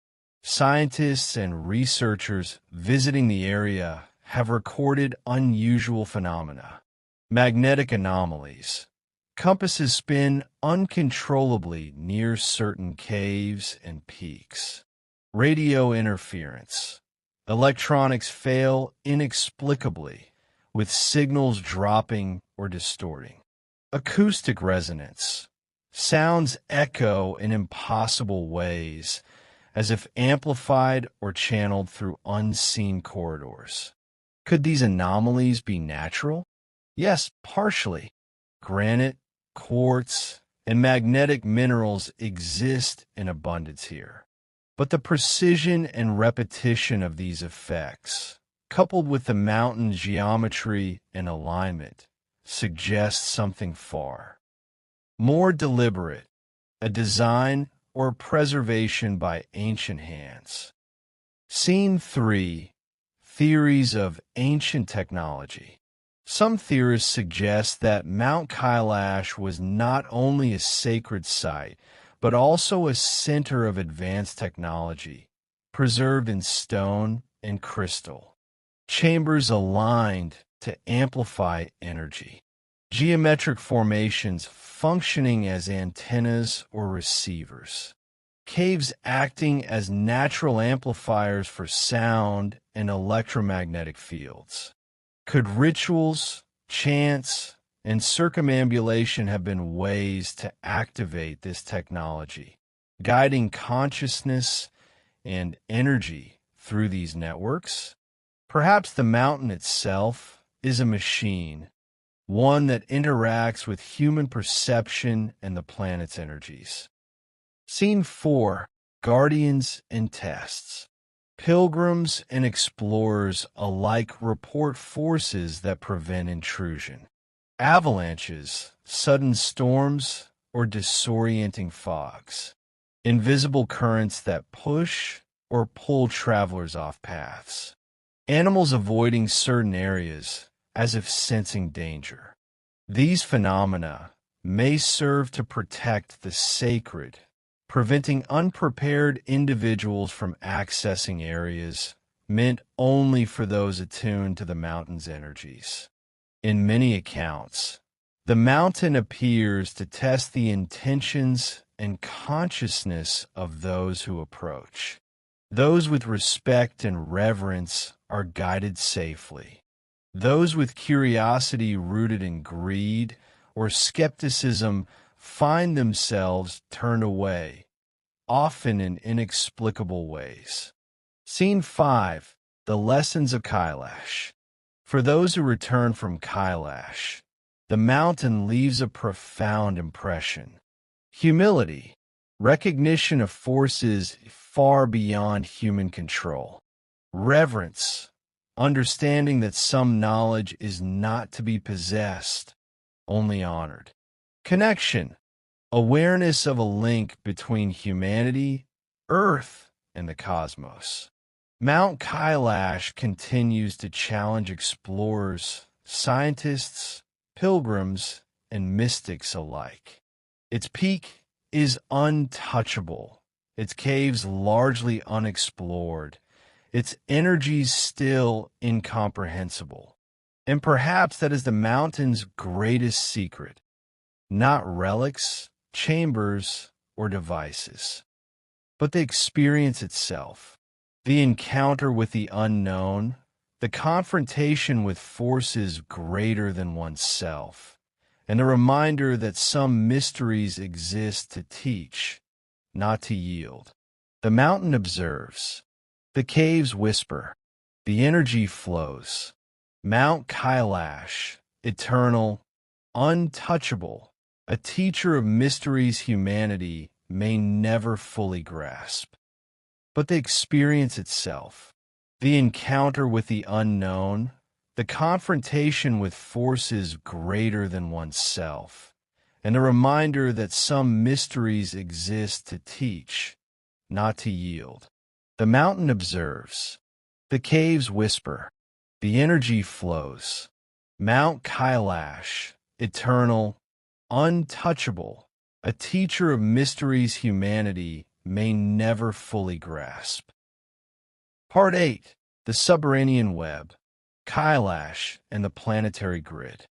Scientists and researchers visiting the area have recorded unusual phenomena. Magnetic anomalies. Compasses spin uncontrollably near certain caves and peaks. Radio interference. Electronics fail inexplicably, with signals dropping or distorting. Acoustic resonance. Sounds echo in impossible ways, as if amplified or channeled through unseen corridors. Could these anomalies be natural? Yes, partially. Granite, quartz, and magnetic minerals exist in abundance here. But the precision and repetition of these effects, coupled with the mountain's geometry and alignment, suggests something far more deliberate, a design or preservation by ancient hands. Scene 3. Theories of ancient technology. Some theorists suggest that Mount Kailash was not only a sacred site, but also a center of advanced technology, preserved in stone and crystal. Chambers aligned to amplify energy. Geometric formations functioning as antennas or receivers. Caves acting as natural amplifiers for sound and electromagnetic fields. Could rituals, chants, and circumambulation have been ways to activate this technology, guiding consciousness and energy through these networks? Perhaps the mountain itself is a machine, one that interacts with human perception and the planet's energies. Scene 4. Guardians and Tests. Pilgrims and explorers alike report forces that prevent intrusion. Avalanches, sudden storms, or disorienting fogs. Invisible currents that push or pull travelers off paths. Animals avoiding certain areas, as if sensing danger. These phenomena may serve to protect the sacred, preventing unprepared individuals from accessing areas meant only for those attuned to the mountain's energies. In many accounts, the mountain appears to test the intentions and consciousness of those who approach. Those with respect and reverence are guided safely. Those with curiosity rooted in greed or skepticism find themselves turned away, often in inexplicable ways. Scene 5. The Lessons of Kailash. For those who return from Kailash, the mountain leaves a profound impression. Humility, recognition of forces far beyond human control. Reverence, understanding that some knowledge is not to be possessed, only honored. Connection, awareness of a link between humanity, Earth, and the cosmos. Mount Kailash continues to challenge explorers, scientists, pilgrims, and mystics alike. Its peak is untouchable, its caves largely unexplored, its energies still incomprehensible. And perhaps that is the mountain's greatest secret. Not relics, chambers, or devices, but the experience itself. The encounter with the unknown, the confrontation with forces greater than oneself, and the reminder that some mysteries exist to teach, not to yield. The mountain observes. The caves whisper. The energy flows. Mount Kailash, eternal, untouchable, a teacher of mysteries humanity may never fully grasp. But the experience itself, the encounter with the unknown, the confrontation with forces greater than oneself, and the reminder that some mysteries exist to teach, not to yield. The mountain observes. The caves whisper. The energy flows. Mount Kailash, eternal, untouchable, a teacher of mysteries humanity may never fully grasp. Part 8. The Subterranean Web, Kailash and the Planetary Grid.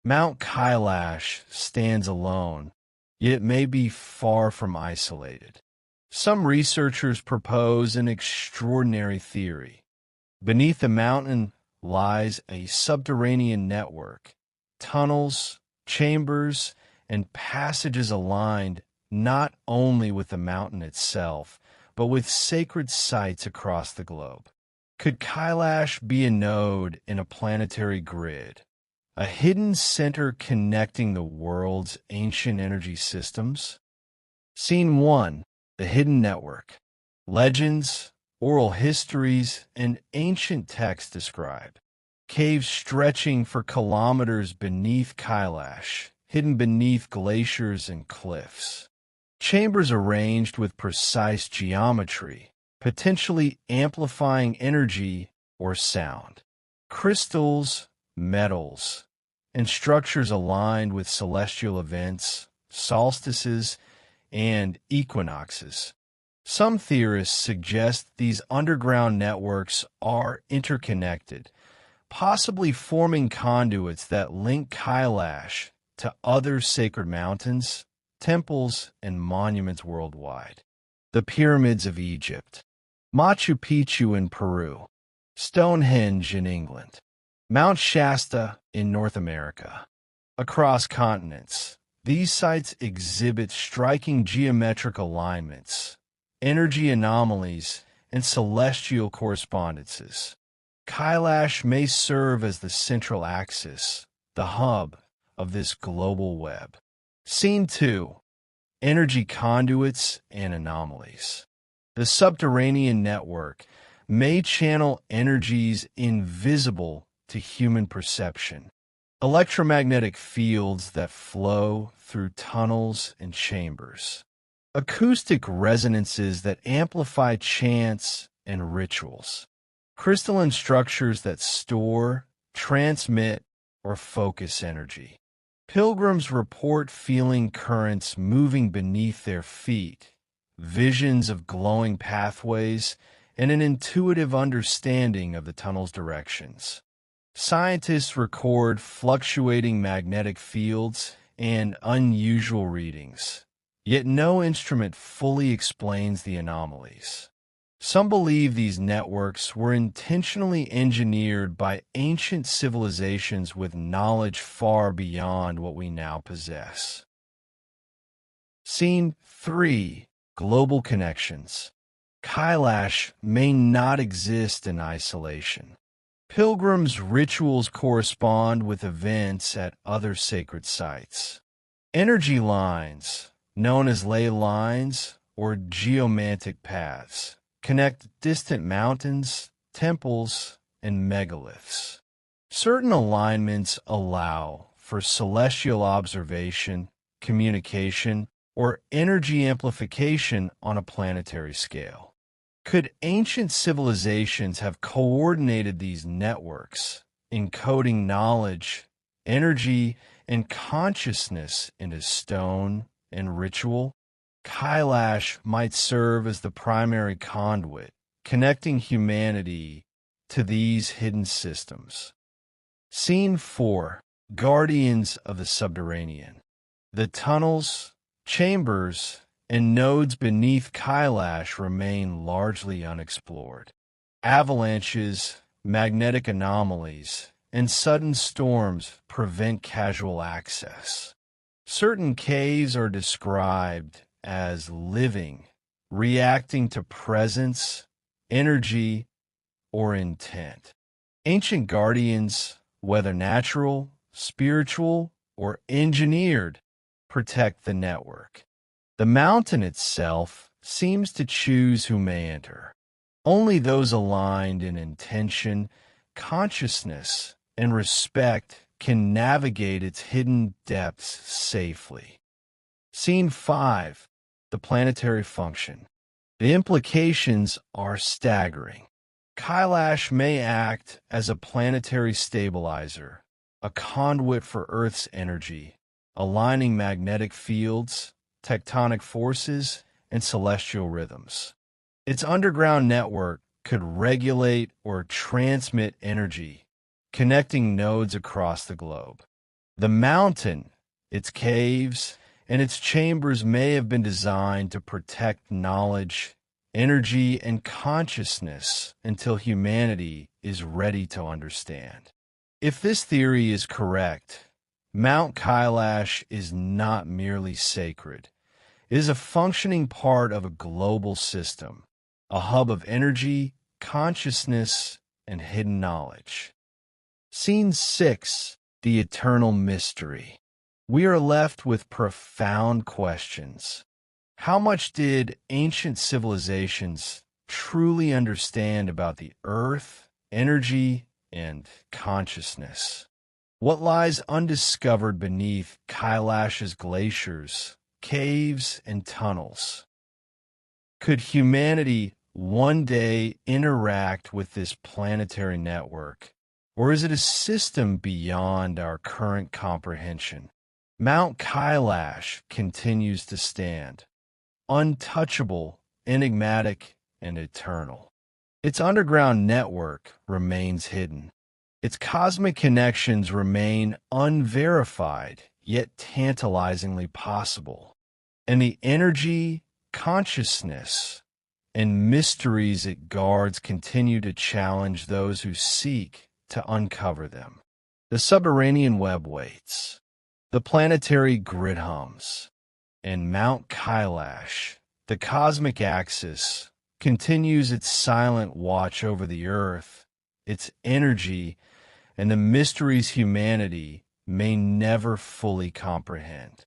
Mount Kailash stands alone, yet it may be far from isolated. Some researchers propose an extraordinary theory. Beneath the mountain lies a subterranean network, tunnels, chambers, and passages aligned not only with the mountain itself, but with sacred sites across the globe. Could Kailash be a node in a planetary grid, a hidden center connecting the world's ancient energy systems? Scene 1. The Hidden Network. Legends, oral histories, and ancient texts describe caves stretching for kilometers beneath Kailash, hidden beneath glaciers and cliffs. Chambers arranged with precise geometry, potentially amplifying energy or sound. Crystals, metals, and structures aligned with celestial events, solstices, and equinoxes. Some theorists suggest these underground networks are interconnected, possibly forming conduits that link Kailash to other sacred mountains, temples, and monuments worldwide. The Pyramids of Egypt, Machu Picchu in Peru, Stonehenge in England, Mount Shasta in North America. Across continents, these sites exhibit striking geometric alignments, energy anomalies, and celestial correspondences. Kailash may serve as the central axis, the hub of this global web. Scene 2. Energy conduits and anomalies. The subterranean network may channel energies invisible to human perception. Electromagnetic fields that flow through tunnels and chambers. Acoustic resonances that amplify chants and rituals. Crystalline structures that store, transmit, or focus energy. Pilgrims report feeling currents moving beneath their feet, visions of glowing pathways, and an intuitive understanding of the tunnel's directions. Scientists record fluctuating magnetic fields and unusual readings, yet no instrument fully explains the anomalies. Some believe these networks were intentionally engineered by ancient civilizations with knowledge far beyond what we now possess. Scene 3. Global Connections. Kailash may not exist in isolation. Pilgrims' rituals correspond with events at other sacred sites. Energy lines, known as ley lines or geomantic paths, connect distant mountains, temples, and megaliths. Certain alignments allow for celestial observation, communication, or energy amplification on a planetary scale. Could ancient civilizations have coordinated these networks, encoding knowledge, energy, and consciousness into stone and ritual? Kailash might serve as the primary conduit, connecting humanity to these hidden systems. Scene 4. Guardians of the Subterranean. The tunnels, chambers, and nodes beneath Kailash remain largely unexplored. Avalanches, magnetic anomalies, and sudden storms prevent casual access. Certain caves are described as living, reacting to presence, energy, or intent. Ancient guardians, whether natural, spiritual, or engineered, protect the network. The mountain itself seems to choose who may enter. Only those aligned in intention, consciousness, and respect can navigate its hidden depths safely. Scene 5. The planetary function. The implications are staggering. Kailash may act as a planetary stabilizer, a conduit for Earth's energy, aligning magnetic fields, tectonic forces, and celestial rhythms. Its underground network could regulate or transmit energy, connecting nodes across the globe. The mountain, its caves, and its chambers may have been designed to protect knowledge, energy, and consciousness until humanity is ready to understand. If this theory is correct, Mount Kailash is not merely sacred. It is a functioning part of a global system, a hub of energy, consciousness, and hidden knowledge. Scene 6. The Eternal Mystery. We are left with profound questions. How much did ancient civilizations truly understand about the earth, energy, and consciousness? What lies undiscovered beneath Kailash's glaciers, caves, and tunnels? Could humanity one day interact with this planetary network, or is it a system beyond our current comprehension? Mount Kailash continues to stand, untouchable, enigmatic, and eternal. Its underground network remains hidden. Its cosmic connections remain unverified, yet tantalizingly possible. And the energy, consciousness, and mysteries it guards continue to challenge those who seek to uncover them. The subterranean web waits. The planetary grid hums, and Mount Kailash, the cosmic axis, continues its silent watch over the Earth, its energy, and the mysteries humanity may never fully comprehend.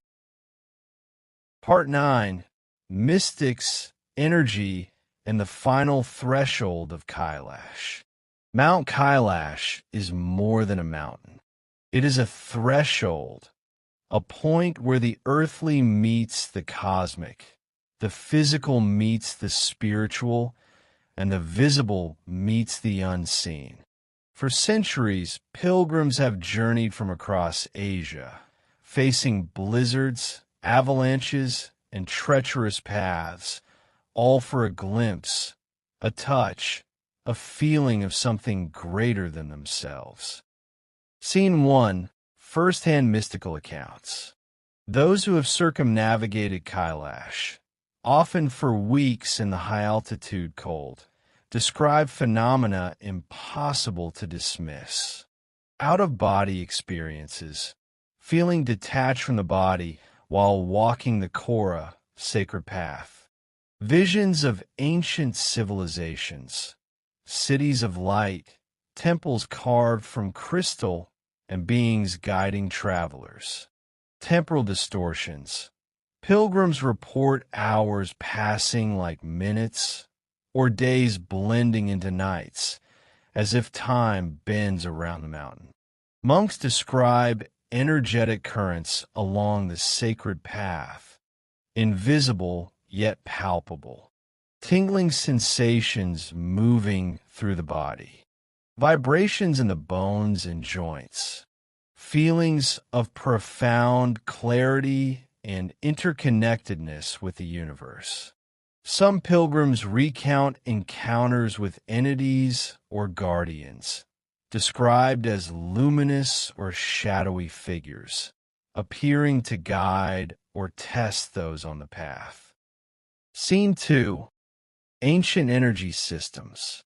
Part 9. Mystics, Energy, and the Final Threshold of Kailash. Mount Kailash is more than a mountain. It is a threshold, a point where the earthly meets the cosmic, the physical meets the spiritual, and the visible meets the unseen. For centuries, pilgrims have journeyed from across Asia, facing blizzards, avalanches, and treacherous paths, all for a glimpse, a touch, a feeling of something greater than themselves. Scene 1. First-hand mystical accounts. Those who have circumnavigated Kailash, often for weeks in the high-altitude cold, describe phenomena impossible to dismiss. Out-of-body experiences, feeling detached from the body while walking the Kora, sacred path. Visions of ancient civilizations, cities of light, temples carved from crystal, and beings guiding travelers. Temporal distortions. Pilgrims report hours passing like minutes, or days blending into nights, as if time bends around the mountain. Monks describe energetic currents along the sacred path, invisible yet palpable. Tingling sensations moving through the body. Vibrations in the bones and joints. Feelings of profound clarity and interconnectedness with the universe. Some pilgrims recount encounters with entities or guardians, described as luminous or shadowy figures, appearing to guide or test those on the path. Scene 2. Ancient energy systems.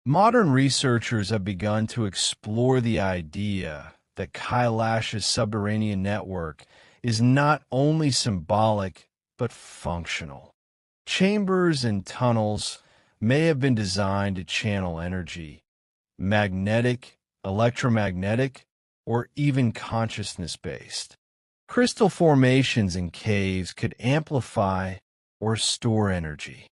Modern researchers have begun to explore the idea that Kailash's subterranean network is not only symbolic but functional. Chambers and tunnels may have been designed to channel energy, magnetic, electromagnetic, or even consciousness-based. Crystal formations in caves could amplify or store energy.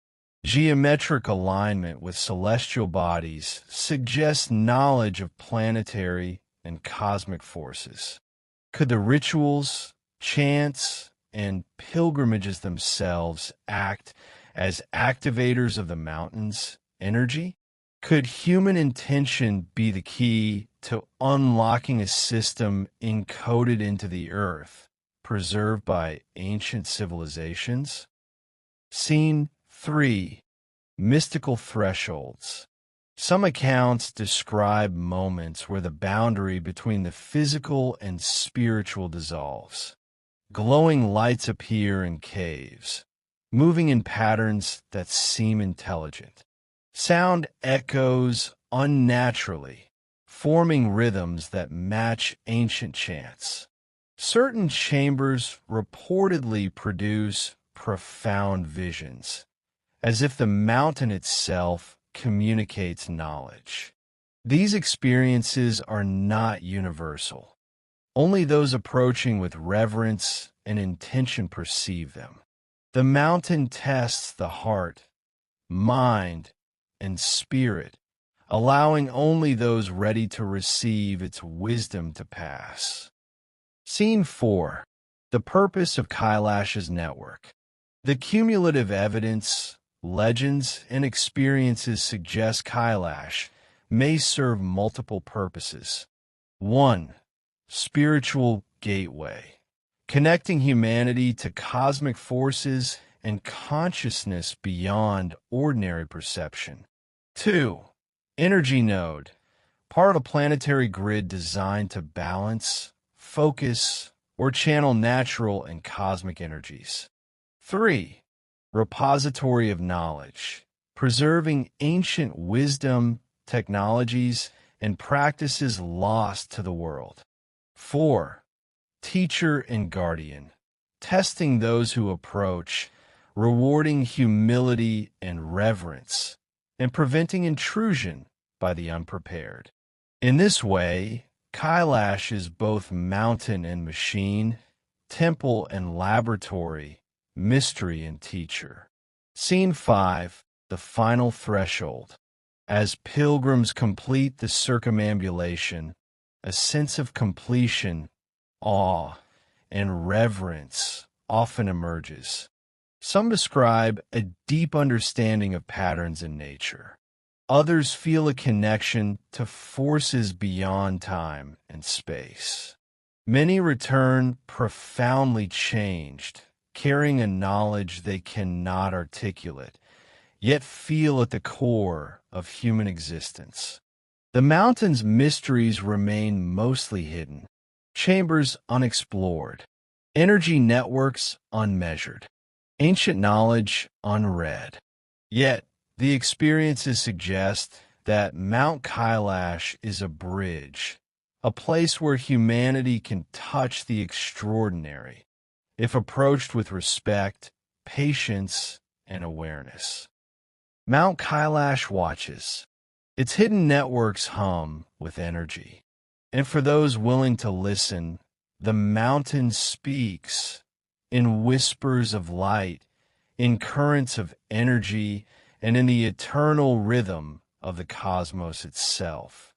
Geometric alignment with celestial bodies suggests knowledge of planetary and cosmic forces. Could the rituals, chants, and pilgrimages themselves act as activators of the mountain's energy? Could human intention be the key to unlocking a system encoded into the earth, preserved by ancient civilizations? Scene 3. Mystical thresholds. Some accounts describe moments where the boundary between the physical and spiritual dissolves. Glowing lights appear in caves, moving in patterns that seem intelligent. Sound echoes unnaturally, forming rhythms that match ancient chants. Certain chambers reportedly produce profound visions, as if the mountain itself communicates knowledge. These experiences are not universal. Only those approaching with reverence and intention perceive them. The mountain tests the heart, mind, and spirit, allowing only those ready to receive its wisdom to pass. Scene 4. The purpose of Kailash's network. The cumulative evidence, legends, and experiences suggest Kailash may serve multiple purposes. 1. Spiritual gateway, connecting humanity to cosmic forces and consciousness beyond ordinary perception. 2. Energy node, part of a planetary grid designed to balance, focus, or channel natural and cosmic energies. 3. Repository of knowledge, preserving ancient wisdom, technologies, and practices lost to the world. 4. Teacher and guardian, testing those who approach, rewarding humility and reverence, and preventing intrusion by the unprepared. In this way, Kailash is both mountain and machine, temple and laboratory, mystery and teacher. Scene 5. The final threshold. As pilgrims complete the circumambulation, a sense of completion, awe, and reverence often emerges. Some describe a deep understanding of patterns in nature. Others feel a connection to forces beyond time and space. Many return profoundly changed, carrying a knowledge they cannot articulate, yet feel at the core of human existence. The mountain's mysteries remain mostly hidden, chambers unexplored, energy networks unmeasured, ancient knowledge unread. Yet, the experiences suggest that Mount Kailash is a bridge, a place where humanity can touch the extraordinary, if approached with respect, patience, and awareness. Mount Kailash watches. Its hidden networks hum with energy. And for those willing to listen, the mountain speaks in whispers of light, in currents of energy, and in the eternal rhythm of the cosmos itself.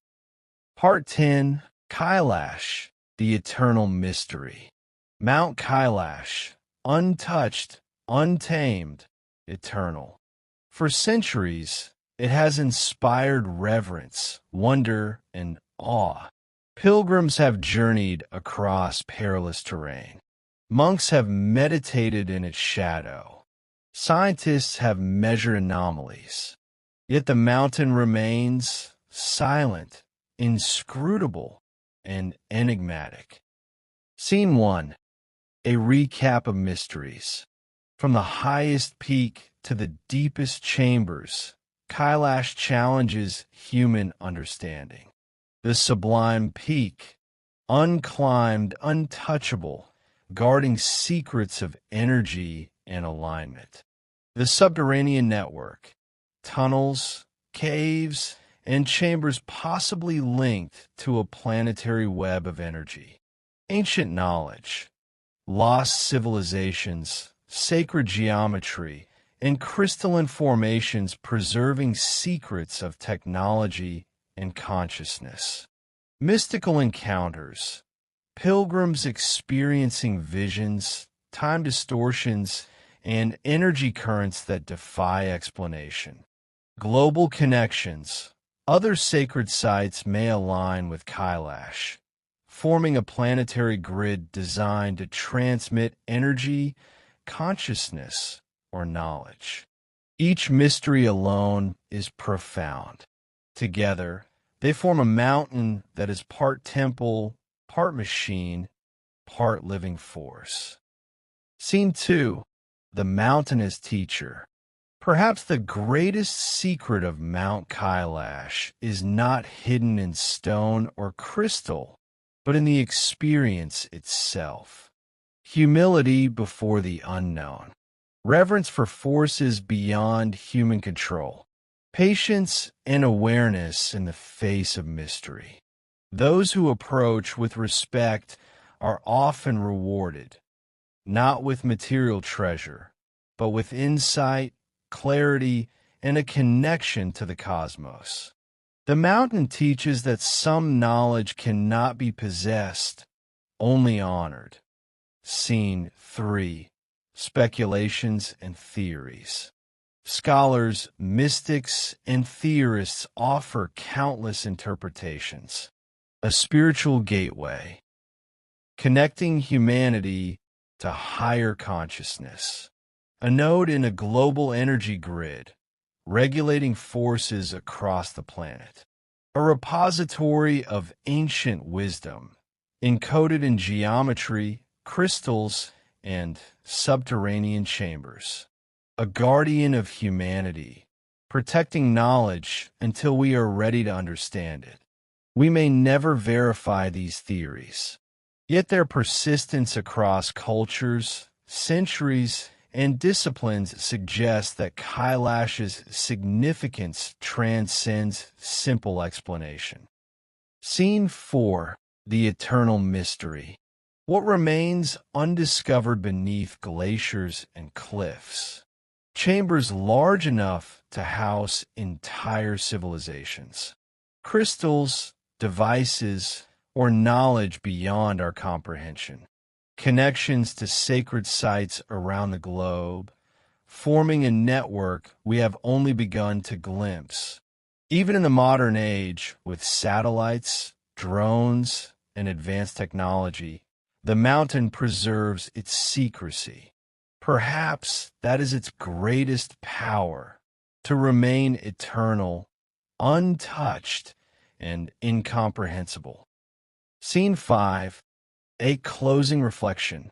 Part 10, Kailash, the Eternal Mystery. Mount Kailash, untouched, untamed, eternal. For centuries, it has inspired reverence, wonder, and awe. Pilgrims have journeyed across perilous terrain. Monks have meditated in its shadow. Scientists have measured anomalies. Yet the mountain remains silent, inscrutable, and enigmatic. Scene 1. A recap of mysteries. From the highest peak to the deepest chambers, Kailash challenges human understanding. The sublime peak, unclimbed, untouchable, guarding secrets of energy and alignment. The subterranean network, tunnels, caves, and chambers possibly linked to a planetary web of energy. Ancient knowledge, lost civilizations, sacred geometry, and crystalline formations preserving secrets of technology and consciousness. Mystical encounters, pilgrims experiencing visions, time distortions, and energy currents that defy explanation. Global connections, other sacred sites may align with Kailash, forming a planetary grid designed to transmit energy, consciousness, or knowledge. Each mystery alone is profound. Together, they form a mountain that is part temple, part machine, part living force. Scene 2. The mountain as teacher. Perhaps the greatest secret of Mount Kailash is not hidden in stone or crystal, but in the experience itself. Humility before the unknown. Reverence for forces beyond human control. Patience and awareness in the face of mystery. Those who approach with respect are often rewarded, not with material treasure, but with insight, clarity, and a connection to the cosmos. The mountain teaches that some knowledge cannot be possessed, only honored. Scene 3. Speculations and theories. Scholars, mystics, and theorists offer countless interpretations. A spiritual gateway, connecting humanity to higher consciousness. A node in a global energy grid, regulating forces across the planet. A repository of ancient wisdom, encoded in geometry, crystals, and subterranean chambers. A guardian of humanity, protecting knowledge until we are ready to understand it. We may never verify these theories, yet their persistence across cultures, centuries, and disciplines suggests that Kailash's significance transcends simple explanation. Scene 4. The Eternal Mystery. What remains undiscovered beneath glaciers and cliffs. Chambers large enough to house entire civilizations. Crystals, devices, or knowledge beyond our comprehension. Connections to sacred sites around the globe, forming a network we have only begun to glimpse. Even in the modern age, with satellites, drones, and advanced technology, the mountain preserves its secrecy. Perhaps that is its greatest power, to remain eternal, untouched, and incomprehensible. Scene 5. A closing reflection.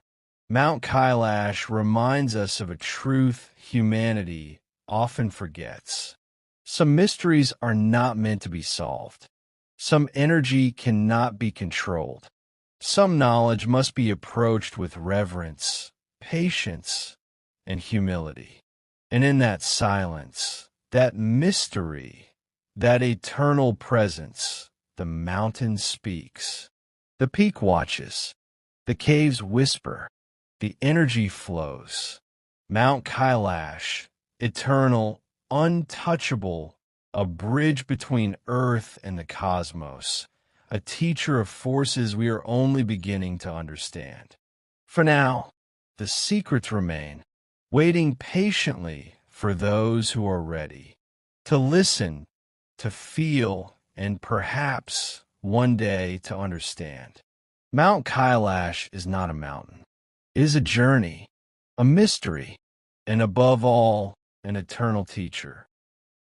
Mount Kailash reminds us of a truth humanity often forgets. Some mysteries are not meant to be solved. Some energy cannot be controlled. Some knowledge must be approached with reverence, patience, and humility. And in that silence, that mystery, that eternal presence, the mountain speaks. The peak watches. The caves whisper. The energy flows. Mount Kailash, eternal, untouchable, a bridge between Earth and the cosmos, a teacher of forces we are only beginning to understand. For now, the secrets remain, waiting patiently for those who are ready to listen, to feel, and perhaps one day to understand. Mount Kailash is not a mountain. It is a journey, a mystery, and above all, an eternal teacher.